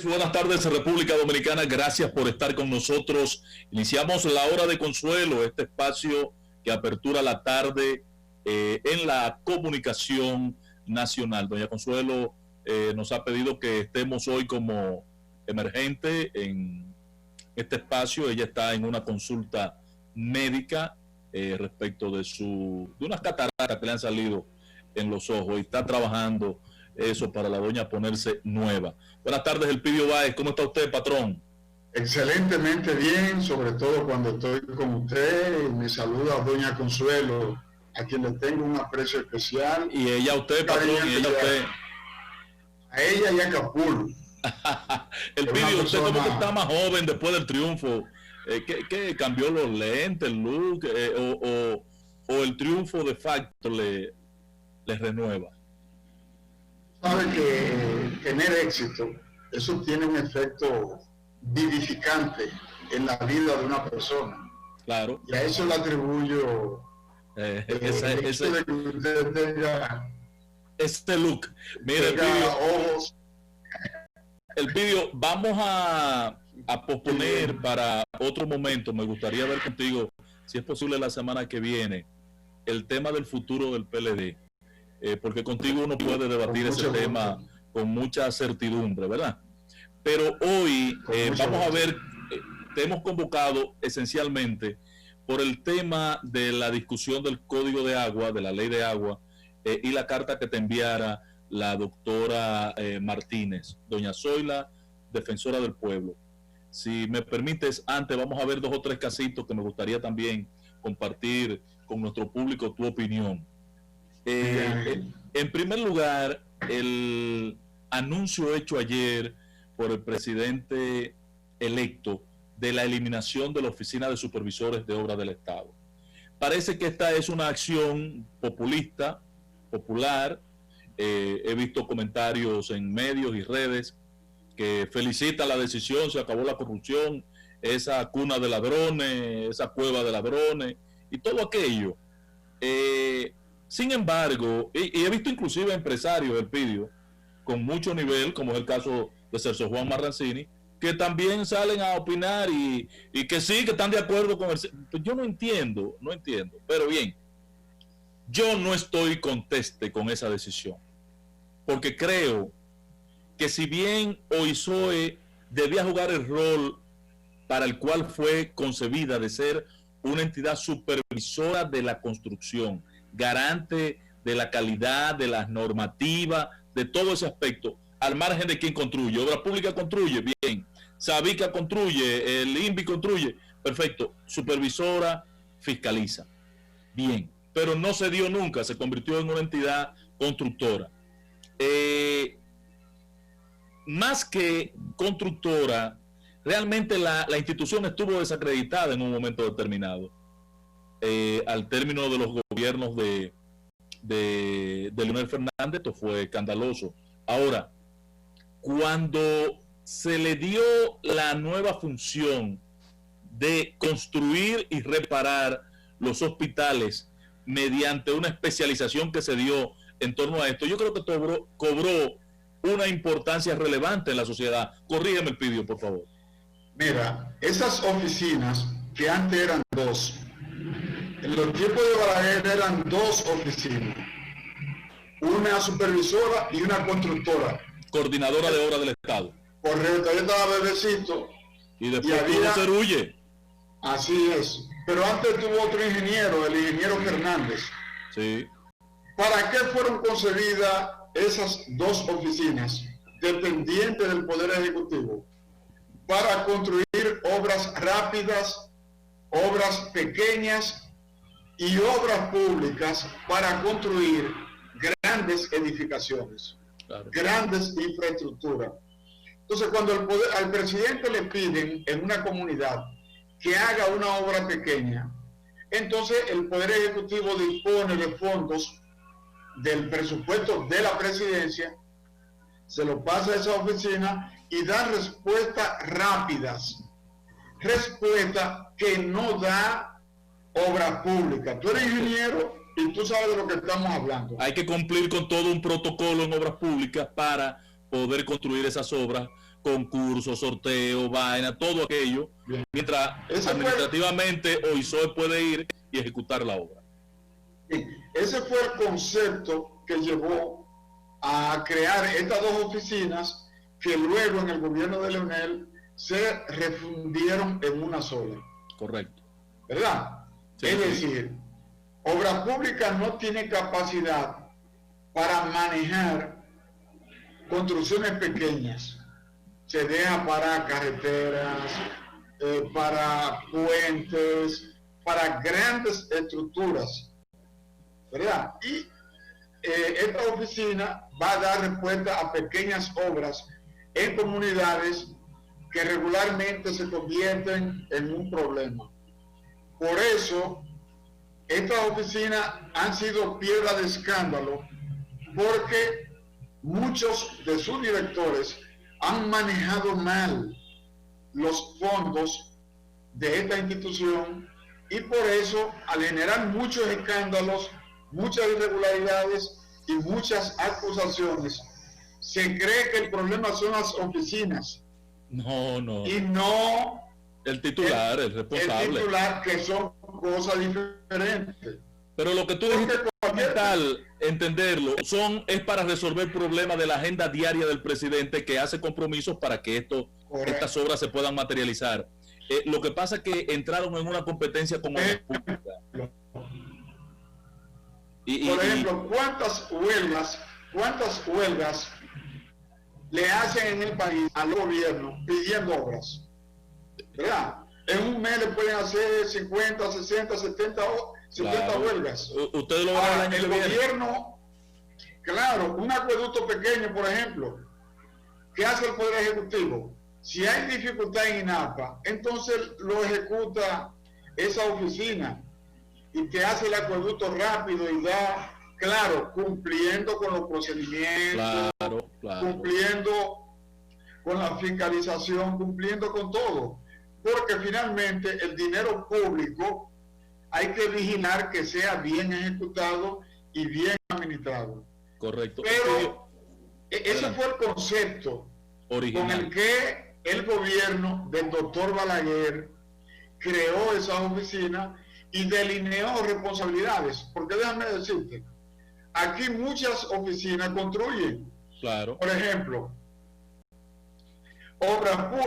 Buenas tardes, República Dominicana. Gracias por estar con nosotros. Iniciamos la hora de consuelo, este espacio que apertura la tarde en la comunicación nacional. Doña Consuelo nos ha pedido que estemos hoy como emergente en este espacio. Ella está en una consulta médica respecto de unas cataratas que le han salido en los ojos y está trabajando eso para la doña ponerse nueva. Buenas tardes, Elpidio Báez. ¿Cómo está usted, patrón? Excelentemente bien, sobre todo cuando estoy con usted. Me saluda doña Consuelo, a quien le tengo un aprecio especial. Y ella a usted, patrón, y ella a usted. A ella y a Capul. Elpidio, usted como que está más joven después del triunfo. ¿Qué cambió los lentes, el look? ¿O el triunfo de facto le renueva? Sabe que tener éxito, eso tiene un efecto vivificante en la vida de una persona. Claro. Y a eso le atribuyo ese de que usted tenga este look. Mire, ojos. Elpidio, vamos a posponer para otro momento. Me gustaría ver contigo, si es posible la semana que viene, el tema del futuro del PLD. Porque contigo uno puede debatir ese tema con mucha certidumbre, ¿verdad? Pero hoy vamos a ver, te hemos convocado esencialmente por el tema de la discusión del Código de Agua, de la Ley de Agua, y la carta que te enviara la doctora Martínez, doña Zoila, defensora del pueblo. Si me permites, antes vamos a ver 2 o 3 casitos que me gustaría también compartir con nuestro público tu opinión. En primer lugar, el anuncio hecho ayer por el presidente electo de la eliminación de la Oficina de Supervisores de Obras del Estado. Parece que esta es una acción populista, popular. He visto comentarios en medios y redes que felicitan la decisión, se acabó la corrupción, esa cuna de ladrones, esa cueva de ladrones y todo aquello. Sin embargo, y he visto inclusive empresarios del Elpidio con mucho nivel, como es el caso de Celso Juan Marrancini, que también salen a opinar y que sí, que están de acuerdo con el... Pues yo no entiendo, pero bien, yo no estoy conteste con esa decisión, porque creo que si bien OISOE debía jugar el rol para el cual fue concebida, de ser una entidad supervisora de la construcción, garante de la calidad, de las normativas, de todo ese aspecto, al margen de quien construye. Obra Pública construye, bien. Sabica construye, el INVI construye, perfecto. Supervisora, fiscaliza, bien. Pero no se dio nunca, se convirtió en una entidad constructora. Más que constructora, realmente la institución estuvo desacreditada en un momento determinado. Al término de los gobiernos de Leonel Fernández, esto fue escandaloso. Ahora, cuando se le dio la nueva función de construir y reparar los hospitales mediante una especialización que se dio en torno a esto, yo creo que cobró una importancia relevante en la sociedad. Corrígeme, Elpidio, por favor. Mira, esas oficinas que antes eran 2, en los tiempos de Balaguer eran 2 oficinas, una supervisora y una constructora. Coordinadora de obras del Estado. Correcto, ahí estaba Bebecito. Y después tuvo Cerulle. Así es. Pero antes tuvo otro ingeniero, el ingeniero Fernández. Sí. ¿Para qué fueron concebidas esas 2 oficinas dependientes del Poder Ejecutivo? Para construir obras rápidas, obras pequeñas y obras públicas, para construir grandes edificaciones, claro, grandes infraestructuras. Entonces, cuando al presidente le piden en una comunidad que haga una obra pequeña, entonces el Poder Ejecutivo dispone de fondos del presupuesto de la presidencia, se lo pasa a esa oficina y da respuestas rápidas, respuestas que no da obra pública. Tú eres ingeniero y tú sabes de lo que estamos hablando. Hay que cumplir con todo un protocolo en obras públicas para poder construir esas obras concursos, sorteos, vaina, todo aquello, Bien. mientras administrativamente OISOE puede ir y ejecutar la obra. Ese fue el concepto que llevó a crear estas dos oficinas que luego en el gobierno de Leonel se refundieron en una sola. Correcto. ¿Verdad? Sí, es sí. decir, Obras Públicas no tiene capacidad para manejar construcciones pequeñas. Se deja para carreteras, para puentes, para grandes estructuras, ¿verdad? Y esta oficina va a dar respuesta a pequeñas obras en comunidades que regularmente se convierten en un problema. Por eso, estas oficinas han sido piedra de escándalo, porque muchos de sus directores han manejado mal los fondos de esta institución, y por eso, al generar muchos escándalos, muchas irregularidades y muchas acusaciones, se cree que el problema son las oficinas. No. Y no el titular, el responsable. El titular, que son cosas diferentes. Pero lo que tú dijiste es fundamental entenderlo, es para resolver problemas de la agenda diaria del presidente, que hace compromisos para que estas obras se puedan materializar. Lo que pasa es que entraron en una competencia con obras públicas. Por ejemplo, ¿cuántas huelgas le hacen en el país al gobierno pidiendo obras? ¿Verdad? En un mes le pueden hacer 50, 60, 70 claro. Huelgas. Ustedes lo van el gobierno, claro, un acueducto pequeño, por ejemplo, ¿qué hace el Poder Ejecutivo? Si hay dificultad en INAPA, entonces lo ejecuta esa oficina y te hace el acueducto rápido y da, claro, cumpliendo con los procedimientos, claro. Cumpliendo con la fiscalización, cumpliendo con todo, porque finalmente el dinero público hay que vigilar que sea bien ejecutado y bien administrado. Correcto. Pero ese fue el concepto original con el que el gobierno del doctor Balaguer creó esa oficina y delineó responsabilidades, porque déjame decirte, aquí muchas oficinas construyen. Claro. Por ejemplo,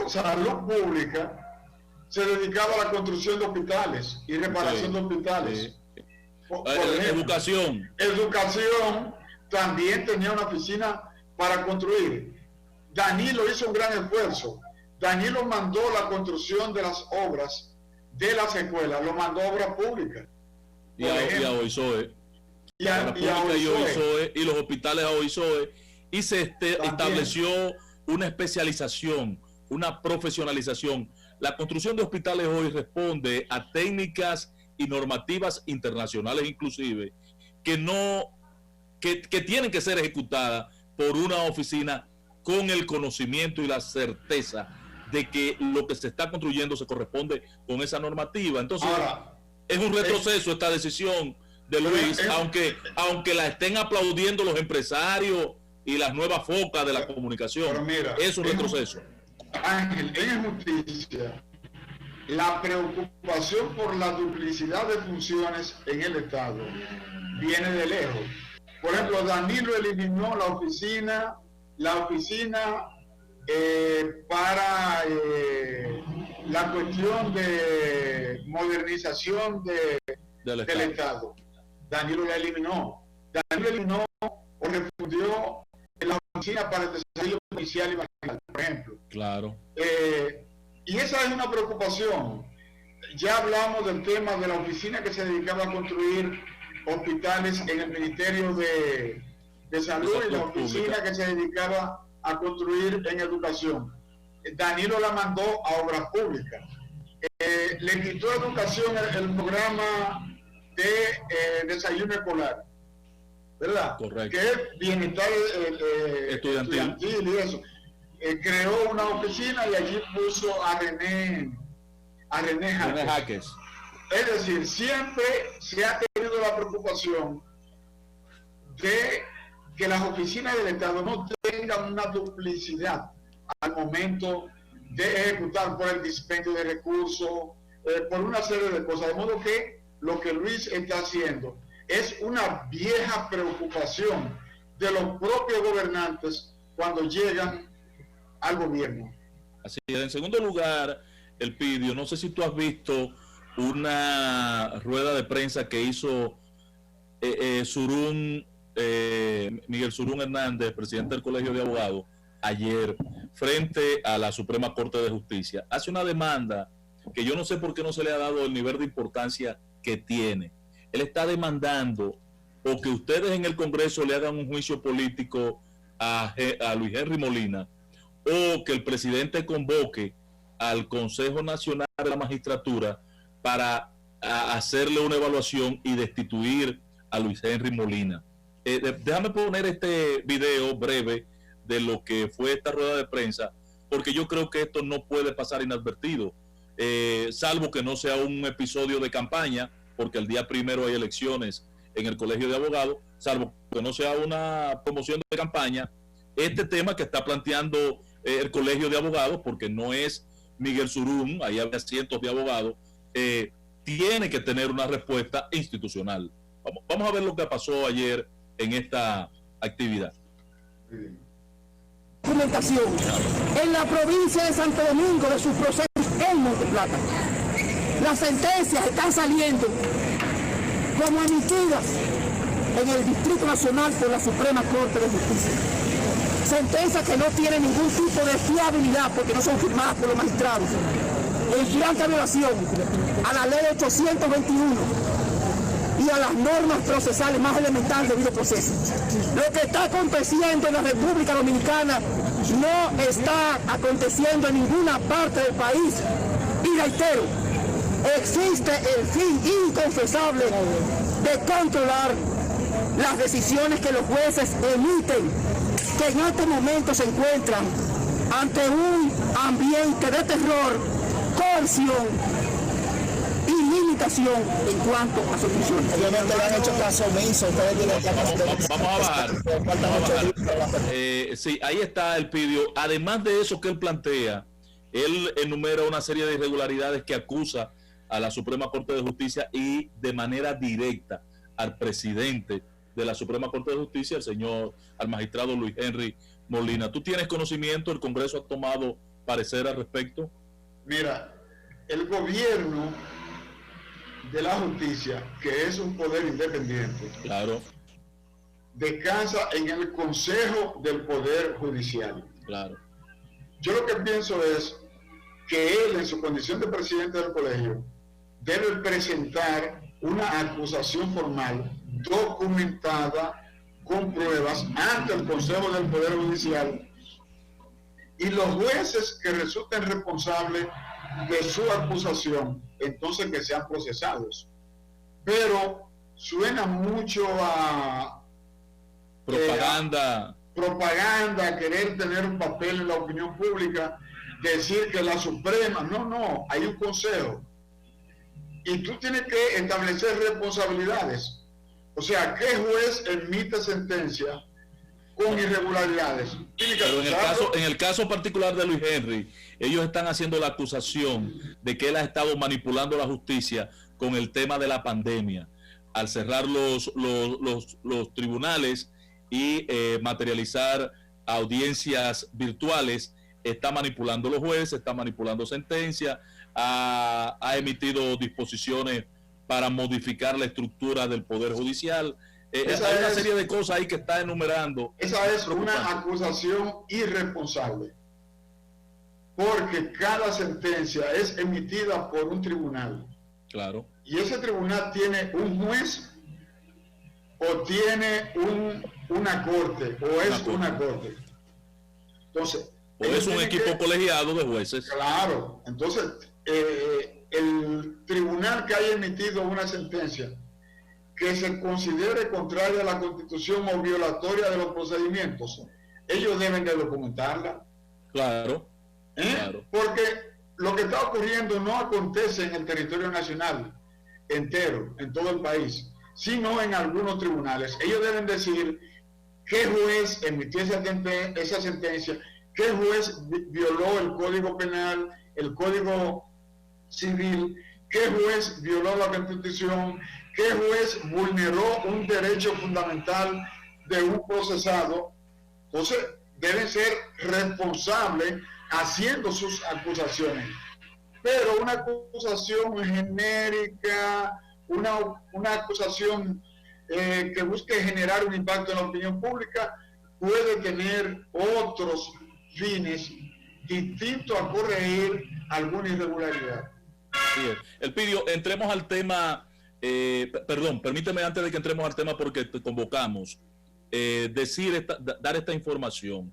Salud Pública se dedicaba a la construcción de hospitales y reparación de hospitales. Sí. Por ejemplo, Educación también tenía una oficina para construir. Danilo hizo un gran esfuerzo. Danilo mandó la construcción de las obras de las escuelas, lo mandó a Obras Públicas. Y a OISOE. Y los hospitales a OISOE. Y se estableció una especialización, una profesionalización. La construcción de hospitales hoy responde a técnicas y normativas internacionales inclusive, que tienen que ser ejecutadas por una oficina con el conocimiento y la certeza de que lo que se está construyendo se corresponde con esa normativa. Entonces, ahora, es un retroceso esta decisión de Luis, aunque la estén aplaudiendo los empresarios y las nuevas focas de la comunicación. Mira, es un retroceso. Ángel, en justicia, la preocupación por la duplicidad de funciones en el Estado viene de lejos. Por ejemplo, Danilo eliminó la oficina para la cuestión de modernización del Estado. Danilo la eliminó. Danilo eliminó o refundió la oficina para el desarrollo policial y marginal, por ejemplo. Claro. Y esa es una preocupación. Ya hablamos del tema de la oficina que se dedicaba a construir hospitales en el Ministerio de Salud y la oficina que se dedicaba a construir en educación. Danilo la mandó a Obras Públicas. Le quitó a educación el programa de desayuno escolar, ¿verdad? Correcto. Que es bienestar estudiantil y eso. Creó una oficina y allí puso a René Jaques. Es decir, siempre se ha tenido la preocupación de que las oficinas del Estado no tengan una duplicidad. al momento de ejecutar por el dispendio de recursos, por una serie de cosas. De modo que lo que Luis está haciendo es una vieja preocupación de los propios gobernantes cuando llegan al gobierno. Así es. En segundo lugar, Elpidio, no sé si tú has visto una rueda de prensa que hizo Miguel Surún Hernández, presidente del Colegio de Abogados, ayer, frente a la Suprema Corte de Justicia. Hace una demanda que yo no sé por qué no se le ha dado el nivel de importancia que tiene. Él está demandando o que ustedes en el Congreso le hagan un juicio político a Luis Henry Molina, o que el presidente convoque al Consejo Nacional de la Magistratura para hacerle una evaluación y destituir a Luis Henry Molina. Déjame poner este video breve de lo que fue esta rueda de prensa, porque yo creo que esto no puede pasar inadvertido, salvo que no sea un episodio de campaña, porque el día primero hay elecciones en el Colegio de Abogados, salvo que no sea una promoción de campaña. Este tema que está planteando el Colegio de Abogados, porque no es Miguel Surún, ahí había cientos de abogados, tiene que tener una respuesta institucional. Vamos a ver lo que pasó ayer en esta actividad. Documentación en la provincia de Santo Domingo de sus procesos en Monteplata. Las sentencias están saliendo como emitidas en el Distrito Nacional por la Suprema Corte de Justicia. Sentencias que no tienen ningún tipo de fiabilidad porque no son firmadas por los magistrados. En flagrante violación a la ley 821 y a las normas procesales más elementales del debido proceso. Lo que está aconteciendo en la República Dominicana no está aconteciendo en ninguna parte del país. Y reitero, existe el fin inconfesable de controlar las decisiones que los jueces emiten, que en este momento se encuentran ante un ambiente de terror, coerción y limitación en cuanto a sus funciones. Obviamente le han hecho caso omiso. Vamos a bajar. Sí, ahí está Elpidio. Además de eso que él plantea, él enumera una serie de irregularidades que acusa a la Suprema Corte de Justicia y de manera directa al presidente de la Suprema Corte de Justicia, al magistrado Luis Henry Molina. ¿Tú tienes conocimiento? ¿El Congreso ha tomado parecer al respecto? Mira, el gobierno de la justicia, que es un poder independiente, claro, descansa en el Consejo del Poder Judicial. Claro. Yo lo que pienso es que él, en su condición de presidente del colegio, debe presentar una acusación formal documentada con pruebas ante el Consejo del Poder Judicial, y los jueces que resulten responsables de su acusación, entonces que sean procesados. Pero suena mucho a propaganda, querer tener un papel en la opinión pública, decir que la Suprema, no, hay un consejo y tú tienes que establecer responsabilidades. O sea, ¿qué juez emite sentencia con irregularidades? Pero en el caso particular de Luis Henry, ellos están haciendo la acusación de que él ha estado manipulando la justicia con el tema de la pandemia, al cerrar los tribunales y materializar audiencias virtuales. Está manipulando los jueces, está manipulando sentencias, ha emitido disposiciones para modificar la estructura del Poder Judicial. Hay una serie de cosas ahí que está enumerando. Esa es una acusación irresponsable, porque cada sentencia es emitida por un tribunal. Claro. Y ese tribunal tiene un juez o tiene una corte, o es una corte. Entonces, o es un equipo colegiado de jueces. Claro. Entonces, el tribunal que haya emitido una sentencia que se considere contraria a la Constitución o violatoria de los procedimientos, ellos deben de documentarla. Claro. Claro. Porque lo que está ocurriendo no acontece en el territorio nacional entero, en todo el país, sino en algunos tribunales. Ellos deben decir qué juez emitió esa sentencia, ¿Qué juez violó el Código Penal, el Código Civil? ¿Qué juez violó la Constitución? ¿Qué juez vulneró un derecho fundamental de un procesado? Entonces, deben ser responsables haciendo sus acusaciones. Pero una acusación genérica, una acusación que busque generar un impacto en la opinión pública, puede tener otros fines distintos a corregir alguna irregularidad. Bien. Elpidio, entremos al tema, perdón, permíteme antes de que entremos al tema porque te convocamos, dar esta información.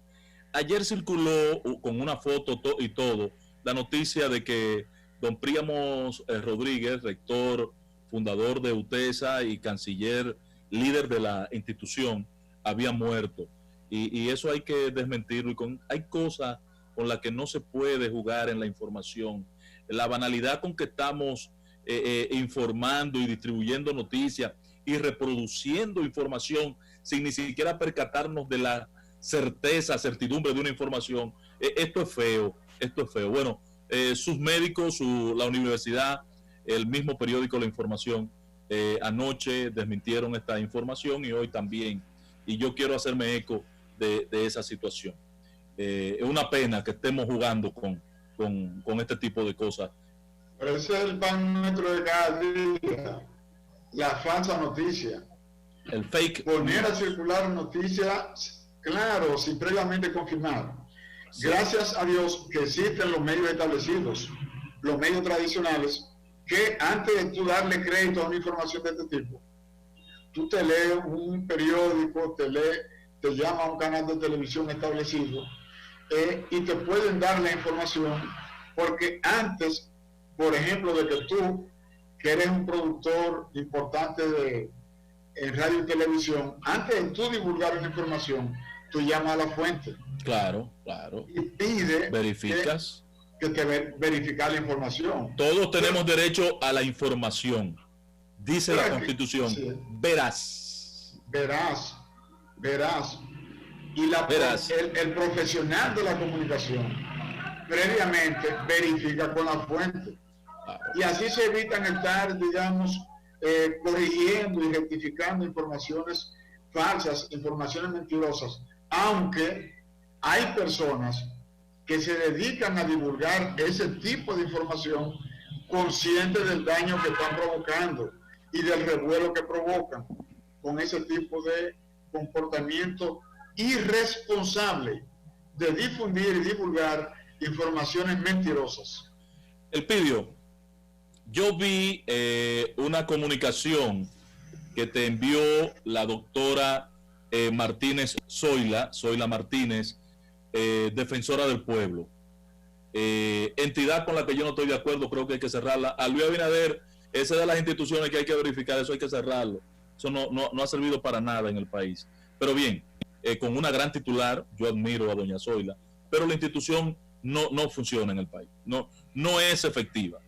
Ayer circuló con una foto y todo la noticia de que don Príamo Rodríguez, rector, fundador de UTESA y canciller, líder de la institución, había muerto. Y eso hay que desmentirlo. Hay cosas con las que no se puede jugar en la información. La banalidad con que estamos informando y distribuyendo noticias y reproduciendo información sin ni siquiera percatarnos de la certidumbre de una información. Esto es feo. Bueno, sus médicos, la universidad, el mismo periódico La Información, anoche desmintieron esta información y hoy también. Y yo quiero hacerme eco de esa situación. Es una pena que estemos jugando con este tipo de cosas. Pero ese es el pan nuestro de cada día, la falsa noticia. El fake. Poner a circular noticias, claro, sin previamente confirmar. Sí. Gracias a Dios que existen los medios establecidos, los medios tradicionales, que antes de tú darle crédito a una información de este tipo, tú te lees un periódico, te llama a un canal de televisión establecido y te pueden dar la información, porque antes, por ejemplo, de que tú, que eres un productor importante en radio y televisión, antes de tú divulgar una información, tú llamas a la fuente. Claro. Y pide verificas que te verificar la información. Todos tenemos derecho a la información. Dice la Constitución. Sí. Verás. Y el profesional de la comunicación previamente verifica con la fuente. Claro. Y así se evitan estar, digamos, corrigiendo y rectificando informaciones falsas, informaciones mentirosas, aunque hay personas que se dedican a divulgar ese tipo de información conscientes del daño que están provocando y del revuelo que provocan con ese tipo de comportamiento irresponsable de difundir y divulgar informaciones mentirosas. Elpidio, yo vi una comunicación que te envió la doctora Zoila Martínez, defensora del pueblo, entidad con la que yo no estoy de acuerdo, creo que hay que cerrarla. A Luis Abinader, esa de las instituciones que hay que verificar, eso hay que cerrarlo. Eso no ha servido para nada en el país. Pero bien, con una gran titular, yo admiro a doña Zoila, pero la institución no funciona en el país, no es efectiva.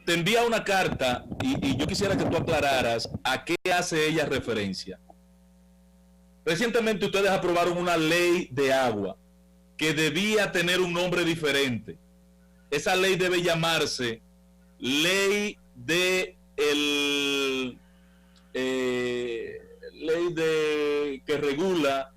Te envía una carta y yo quisiera que tú aclararas a qué hace ella referencia. Recientemente ustedes aprobaron una ley de agua que debía tener un nombre diferente. Esa ley debe llamarse Ley que regula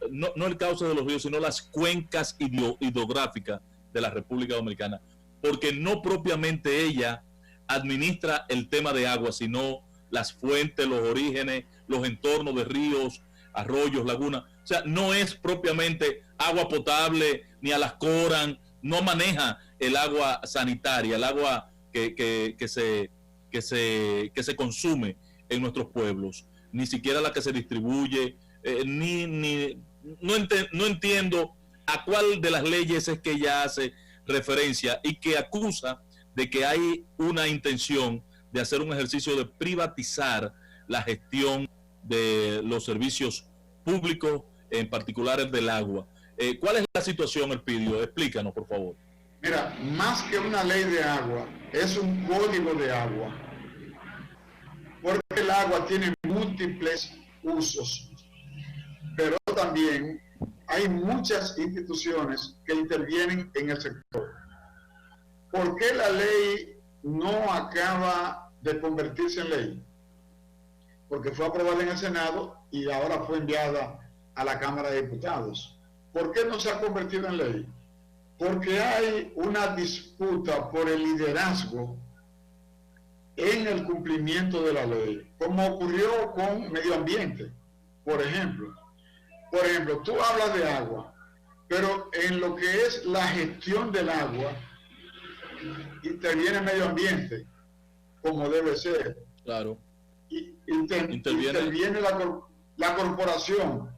no el cauce de los ríos, sino las cuencas hidrográficas de la República Dominicana, porque no propiamente ella administra el tema de agua, sino las fuentes, los orígenes, los entornos de ríos, arroyos, lagunas. O sea, no es propiamente agua potable, ni a las coran, no maneja el agua sanitaria, el agua que se consume en nuestros pueblos, ni siquiera la que se distribuye, no entiendo a cuál de las leyes es que ella hace referencia y que acusa de que hay una intención de hacer un ejercicio de privatizar la gestión de los servicios públicos, en particular el del agua. ¿Cuál es la situación, Elpidio? Explícanos, por favor. Mira, más que una ley de agua, es un código de agua. Porque el agua tiene múltiples usos, pero también hay muchas instituciones que intervienen en el sector. ¿Por qué la ley no acaba de convertirse en ley? Porque fue aprobada en el Senado y ahora fue enviada a la Cámara de Diputados. ¿Por qué no se ha convertido en ley? Porque hay una disputa por el liderazgo en el cumplimiento de la ley, como ocurrió con medio ambiente, por ejemplo. Por ejemplo, tú hablas de agua, pero en lo que es la gestión del agua, interviene medio ambiente, como debe ser. Claro. Interviene la corporación,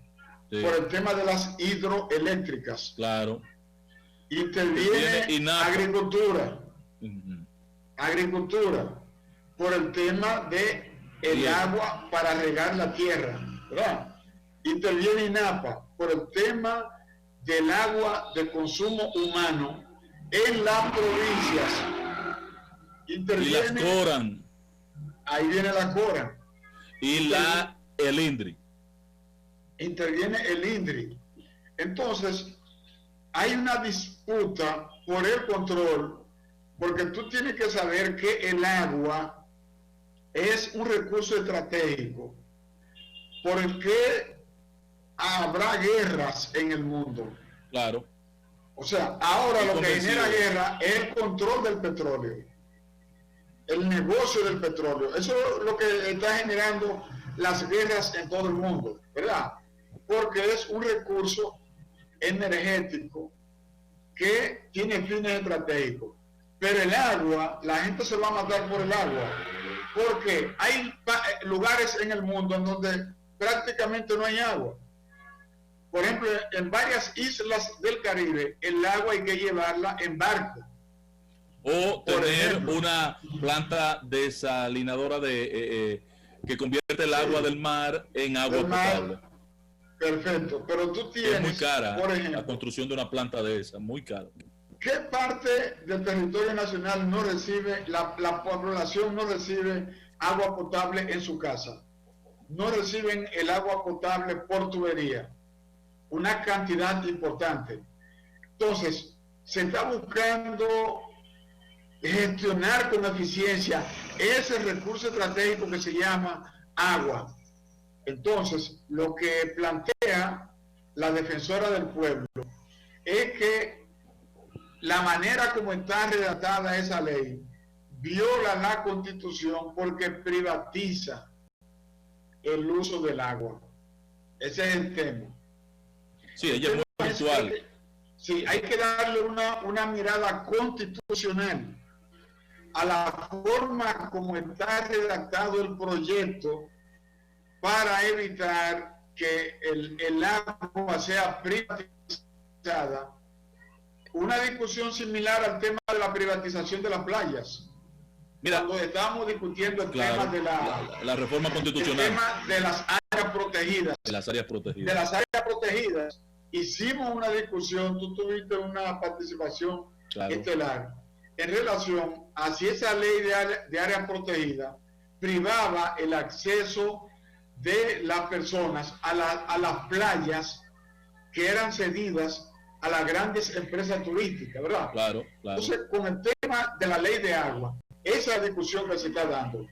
sí, por el tema de las hidroeléctricas. Claro. Interviene agricultura. Agricultura, por el tema de el agua para regar la tierra, ¿verdad? Interviene INAPA por el tema del agua de consumo humano en las provincias. Interviene, y las CORAN. Ahí viene la CORAN. Y el INDRI. Interviene el INDRI. Entonces, hay una disputa por el control, porque tú tienes que saber que el agua es un recurso estratégico por el que habrá guerras en el mundo. Claro. O sea, ahora lo que genera guerra es el control del petróleo, el negocio del petróleo. Eso es lo que está generando las guerras en todo el mundo, ¿verdad? Porque es un recurso energético que tiene fines estratégicos. Pero el agua, la gente se va a matar por el agua, porque hay lugares en el mundo en donde prácticamente no hay agua. Por ejemplo, en varias islas del Caribe, el agua hay que llevarla en barco. O tener una planta desalinadora que convierte el agua del mar en agua potable. Perfecto, pero tú tienes, es muy cara, por ejemplo, la construcción de una planta de esa, muy cara. ¿Qué parte del territorio nacional no recibe, la población no recibe agua potable en su casa? No reciben el agua potable por tubería, una cantidad importante. Entonces, se está buscando gestionar con eficiencia ese recurso estratégico que se llama agua. Entonces, lo que plantea la defensora del pueblo es que la manera como está redactada esa ley viola la Constitución porque privatiza el uso del agua. Ese es el tema. Sí, ella es muy puntual. Sí, hay que darle una mirada constitucional a la forma como está redactado el proyecto para evitar que el agua sea privatizada. Una discusión similar al tema de la privatización de las playas. Mira, cuando estábamos discutiendo el tema de la reforma constitucional, el tema de las áreas protegidas. De las áreas protegidas. De las áreas protegidas. Hicimos una discusión, tú tuviste una participación estelar en relación a si esa ley de áreas protegidas privaba el acceso de las personas a las playas que eran cedidas a las grandes empresas turísticas, ¿verdad? Claro, claro. Entonces, con el tema de la ley de agua, esa discusión que se está dando,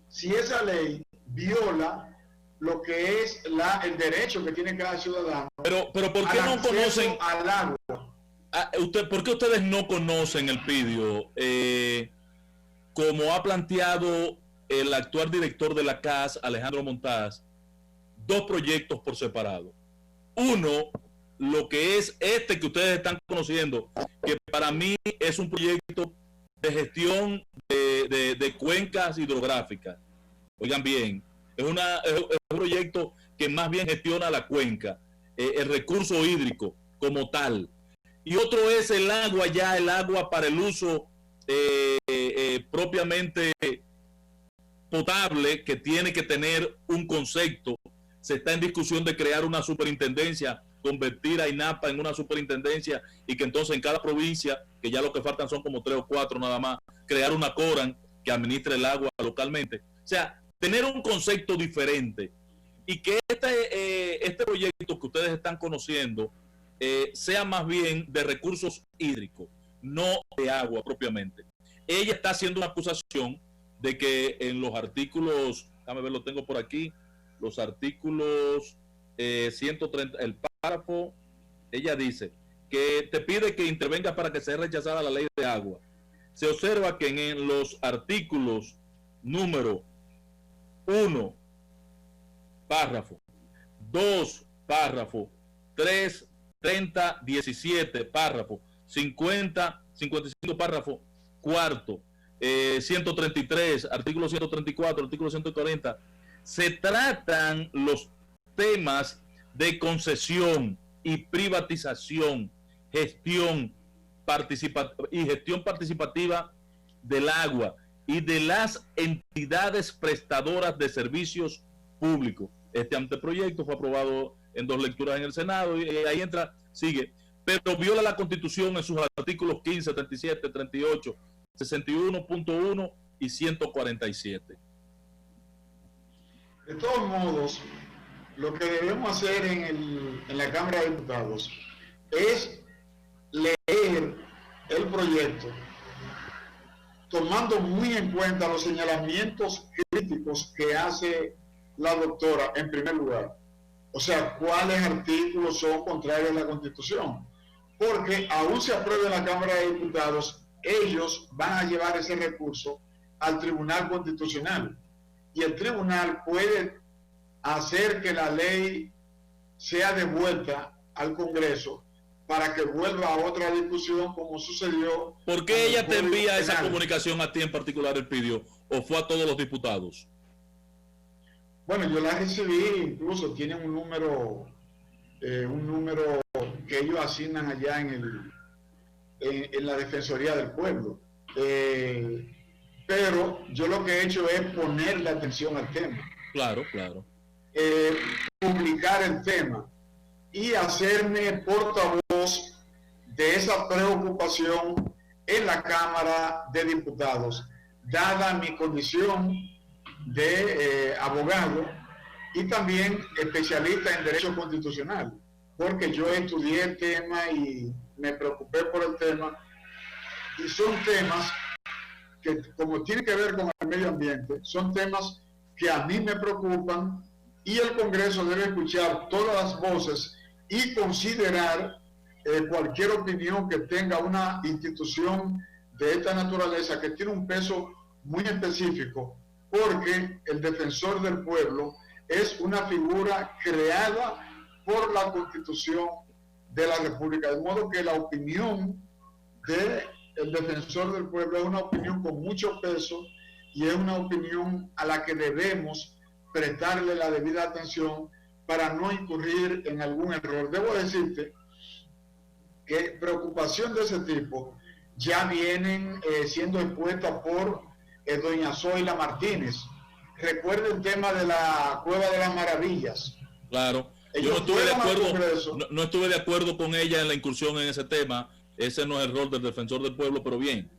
si esa ley viola lo que es el derecho que tiene cada ciudadano. Pero ¿por qué no conocen al agua? ¿Por qué ustedes no conocen el PIDIO? Como ha planteado el actual director de la CAS, Alejandro Montaz, dos proyectos por separado. Uno, lo que es este que ustedes están conociendo, que para mí es un proyecto de gestión de cuencas hidrográficas. Oigan bien, es un proyecto que más bien gestiona la cuenca, el recurso hídrico como tal. Y otro es el agua, ya el agua para el uso propiamente potable, que tiene que tener un concepto. Se está en discusión de crear una superintendencia, convertir a INAPA en una superintendencia y que entonces en cada provincia, que ya lo que faltan son como 3 o 4 nada más, crear una CORAN que administre el agua localmente. O sea, tener un concepto diferente y que este proyecto que ustedes están conociendo sea más bien de recursos hídricos, no de agua propiamente. Ella está haciendo una acusación de que en los artículos, déjame ver, lo tengo por aquí, los artículos 130, el párrafo, ella dice que te pide que intervengas para que sea rechazada la ley de agua. Se observa que en los artículos número 1, párrafo, 2, párrafo, 3, 30, 17, párrafo, 50, 55, párrafo, cuarto, 133, artículo 134, artículo 140, se tratan los temas de concesión y privatización, gestión participativa del agua y de las entidades prestadoras de servicios públicos. Este anteproyecto fue aprobado en 2 lecturas en el Senado y ahí entra, sigue, pero viola la Constitución en sus artículos 15, 37, 38, 61.1 y 147. De todos modos, lo que debemos hacer en la Cámara de Diputados es leer el proyecto tomando muy en cuenta los señalamientos críticos que hace la doctora en primer lugar. O sea, cuáles artículos son contrarios a la Constitución. Porque aún se apruebe en la Cámara de Diputados, ellos van a llevar ese recurso al Tribunal Constitucional. Y el Tribunal puede hacer que la ley sea devuelta al Congreso para que vuelva a otra discusión como sucedió. ¿Por qué ella te envía esa comunicación a ti en particular, Elpidio, o fue a todos los diputados? Bueno, yo la recibí, incluso tienen un número que ellos asignan allá en la Defensoría del Pueblo. Pero yo lo que he hecho es ponerle atención al tema. Claro, claro. Publicar el tema y hacerme portavoz de esa preocupación en la Cámara de Diputados, dada mi condición de abogado y también especialista en Derecho Constitucional, porque yo estudié el tema y me preocupé por el tema, y son temas que, como tienen que ver con el medio ambiente, son temas que a mí me preocupan, y el Congreso debe escuchar todas las voces y considerar cualquier opinión que tenga una institución de esta naturaleza, que tiene un peso muy específico, porque el defensor del pueblo es una figura creada por la Constitución de la República, de modo que la opinión del defensor del pueblo es una opinión con mucho peso y es una opinión a la que debemos prestarle la debida atención para no incurrir en algún error. Debo decirte que preocupación de ese tipo ya vienen siendo expuestas por doña Zoila Martínez. Recuerda el tema de la Cueva de las Maravillas. Claro. Yo no estuve de acuerdo con ella en la incursión en ese tema. Ese no es el rol del defensor del pueblo, pero bien.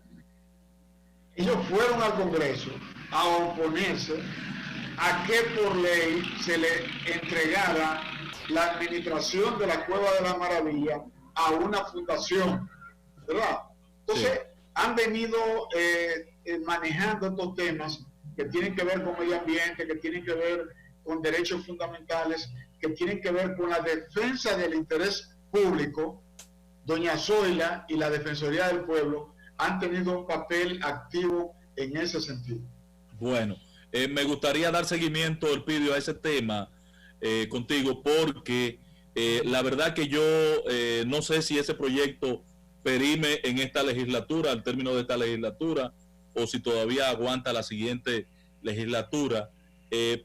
Ellos fueron al Congreso a oponerse a que por ley se le entregara la administración de la Cueva de la Maravilla a una fundación, ¿verdad? Entonces, sí, han venido manejando estos temas que tienen que ver con medio ambiente, que tienen que ver con derechos fundamentales, que tienen que ver con la defensa del interés público. Doña Zoila y la Defensoría del Pueblo han tenido un papel activo en ese sentido. Bueno, me gustaría dar seguimiento, Elpidio, a ese tema contigo, porque la verdad que yo no sé si ese proyecto perime en esta legislatura, al término de esta legislatura, o si todavía aguanta la siguiente legislatura,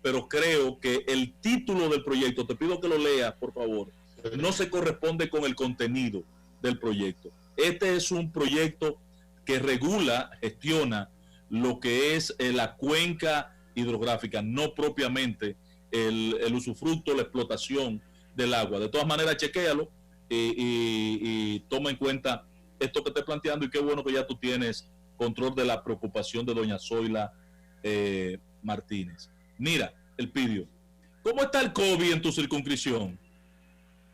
pero creo que el título del proyecto, te pido que lo leas, por favor, no se corresponde con el contenido del proyecto. Este es un proyecto que regula, gestiona lo que es la cuenca hidrográfica, no propiamente el usufructo, la explotación del agua. De todas maneras, chequéalo y toma en cuenta esto que estoy planteando, y qué bueno que ya tú tienes control de la preocupación de doña Zoila Martínez. Mira, Elpidio, ¿Cómo está el COVID en tu circunscripción?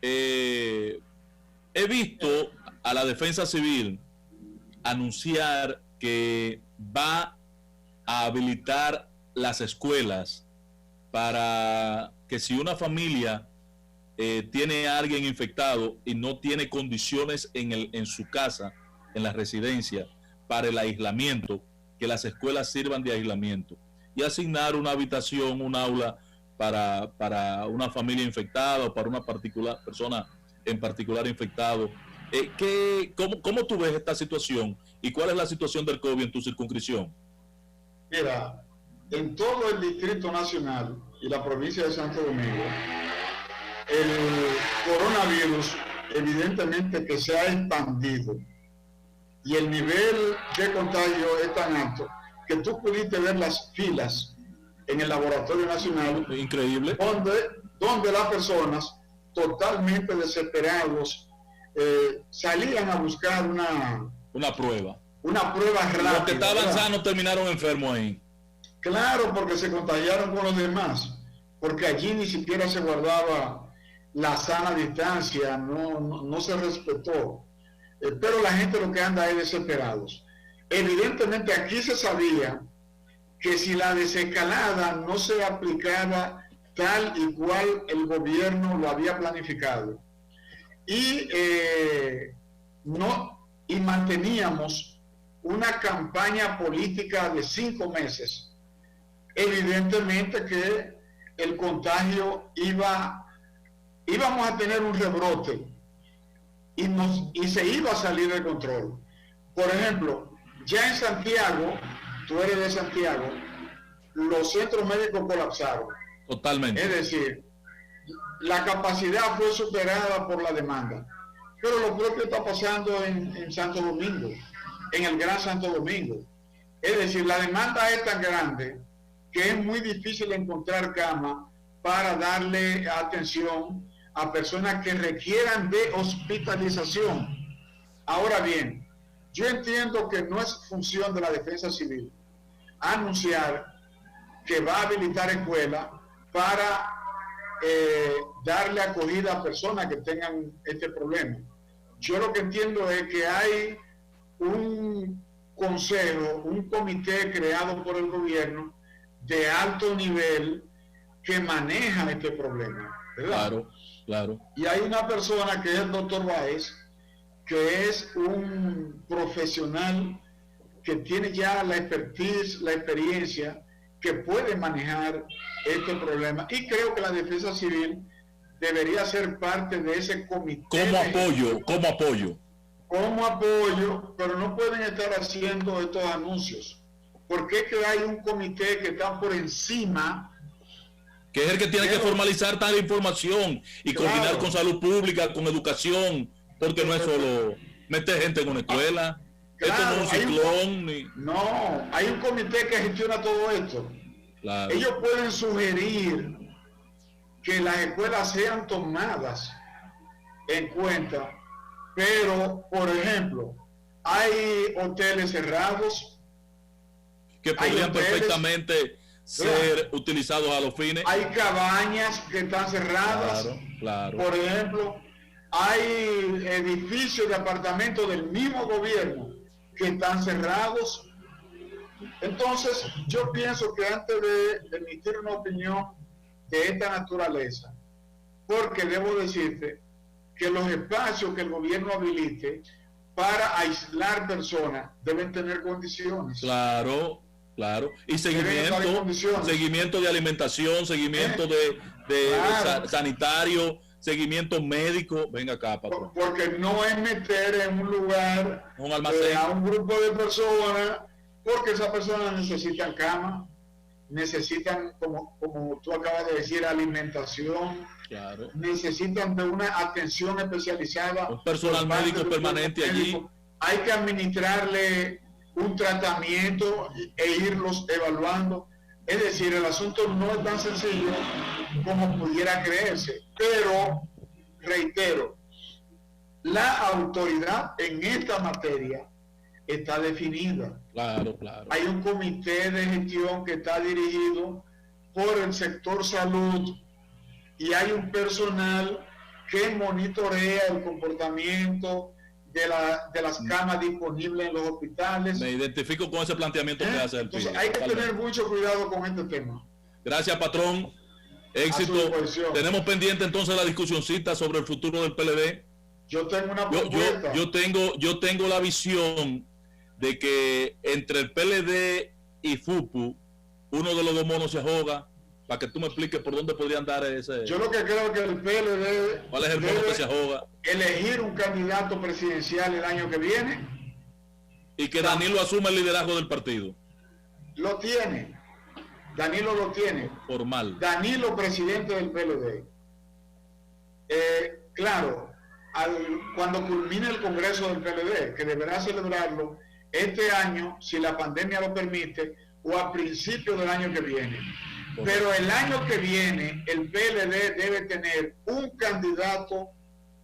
He visto a la Defensa Civil anunciar que va a habilitar las escuelas para que si una familia tiene a alguien infectado y no tiene condiciones en su casa, en la residencia, para el aislamiento, que las escuelas sirvan de aislamiento y asignar una habitación, un aula para una familia infectada o para una persona en particular infectado. ¿Cómo tú ves esta situación y cuál es la situación del COVID en tu circunscripción? Mira, en todo el Distrito Nacional y la provincia de Santo Domingo, el coronavirus evidentemente que se ha expandido y el nivel de contagio es tan alto que tú pudiste ver las filas en el Laboratorio Nacional. Increíble. Donde las personas totalmente desesperados salían a buscar una prueba rápida. Los que estaban sanos terminaron enfermos ahí. Claro, porque se contagiaron con los demás, porque allí ni siquiera se guardaba la sana distancia, no se respetó. Pero la gente lo que anda es desesperados. Evidentemente aquí se sabía que si la desescalada no se aplicaba tal y cual el gobierno lo había planificado y manteníamos una campaña política de 5 meses, evidentemente que el contagio íbamos a tener un rebrote y se iba a salir de control. Por ejemplo, ya en Santiago, tú eres de Santiago, los centros médicos colapsaron. Totalmente. Es decir, la capacidad fue superada por la demanda. Pero lo propio está pasando en Santo Domingo, en el Gran Santo Domingo. Es decir, la demanda es tan grande que es muy difícil encontrar cama para darle atención a personas que requieran de hospitalización. Ahora bien, yo entiendo que no es función de la Defensa Civil anunciar que va a habilitar escuelas para darle acogida a personas que tengan este problema. Yo lo que entiendo es que hay un consejo, un comité creado por el gobierno de alto nivel que maneja este problema, ¿verdad? Claro. Y hay una persona que es el doctor Báez, que es un profesional que tiene ya la expertise, la experiencia, que puede manejar este problema. Y creo que la Defensa Civil debería ser parte de ese comité. Como apoyo, pero no pueden estar haciendo estos anuncios. Porque es que hay un comité que está por encima, que es el que tiene que formalizar tal información y coordinar con salud pública, con educación, porque no es solo meter gente en una escuela. Esto no es un ciclón. No, hay un comité que gestiona todo esto. Claro. Ellos pueden sugerir que las escuelas sean tomadas en cuenta, pero, por ejemplo, hay hoteles cerrados que podrían perfectamente ser utilizados a los fines. Hay cabañas que están cerradas. Claro. Por ejemplo, hay edificios de apartamentos del mismo gobierno que están cerrados. Entonces, yo pienso que antes de emitir una opinión de esta naturaleza, porque debo decirte que los espacios que el gobierno habilite para aislar personas deben tener condiciones. Claro. Y seguimiento de alimentación, seguimiento de sanitario, seguimiento médico. Venga acá, patrón. Porque no es meter en un lugar un almacén a un grupo de personas, porque esas personas necesitan cama, necesitan, como tú acabas de decir, alimentación, necesitan de una atención especializada. Un personal médico permanente allí. Hay que administrarle un tratamiento e irlos evaluando. Es decir, el asunto no es tan sencillo como pudiera creerse, pero reitero, la autoridad en esta materia está definida. Claro. Hay un comité de gestión que está dirigido por el sector salud y hay un personal que monitorea el comportamiento de las camas disponibles en los hospitales. Me identifico con ese planteamiento que hace el PIB. Entonces hay que tener mucho cuidado con este tema. Gracias, patrón. Éxito. Tenemos pendiente entonces la discusioncita sobre el futuro del PLD. Yo tengo una propuesta. Yo tengo la visión de que entre el PLD y FUPU, uno de los dos monos se ahoga. Para que tú me expliques por dónde podrían dar ese... Yo lo que creo es que el PLD... ¿Cuál es el mono que se ahoga? Elegir un candidato presidencial el año que viene. Y que Danilo asuma el liderazgo del partido. Lo tiene. Danilo lo tiene. Formal. Danilo, presidente del PLD. Claro, cuando culmine el Congreso del PLD, que deberá celebrarlo este año, si la pandemia lo permite, o a principios del año que viene. Pero el año que viene el PLD debe tener un candidato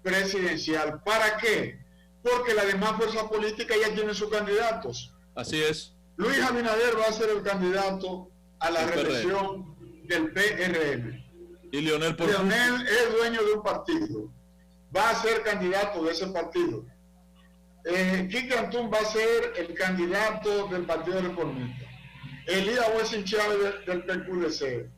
presidencial. ¿Para qué? Porque las demás fuerzas políticas ya tienen sus candidatos. Así es. Luis Abinader va a ser el candidato a la reelección del PRM. Y Leonel es dueño de un partido. Va a ser candidato de ese partido. Quique Antún va a ser el candidato del Partido Reformista. Elías Wessing Chávez del PQDC,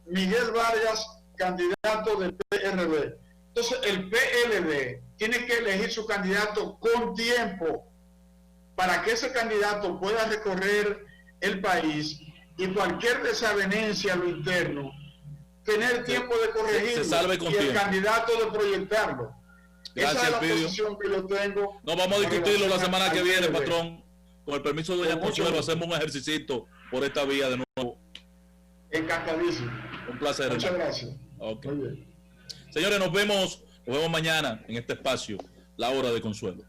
Miguel Vargas, candidato del PRD. Entonces el PLD tiene que elegir su candidato con tiempo para que ese candidato pueda recorrer el país y cualquier desavenencia a lo interno, tener tiempo de corregirlo y el candidato de proyectarlo. Gracias, esa es la Pidio. posición que yo tengo. No, vamos a discutirlo la semana que viene, PLD. Patrón. Con el permiso de doña Consuelo, hacemos un ejercicio por esta vía de nuevo. Encantadísimo. Un placer. Muchas gracias. Okay. Muy bien. Señores, nos vemos mañana en este espacio, La Hora de Consuelo.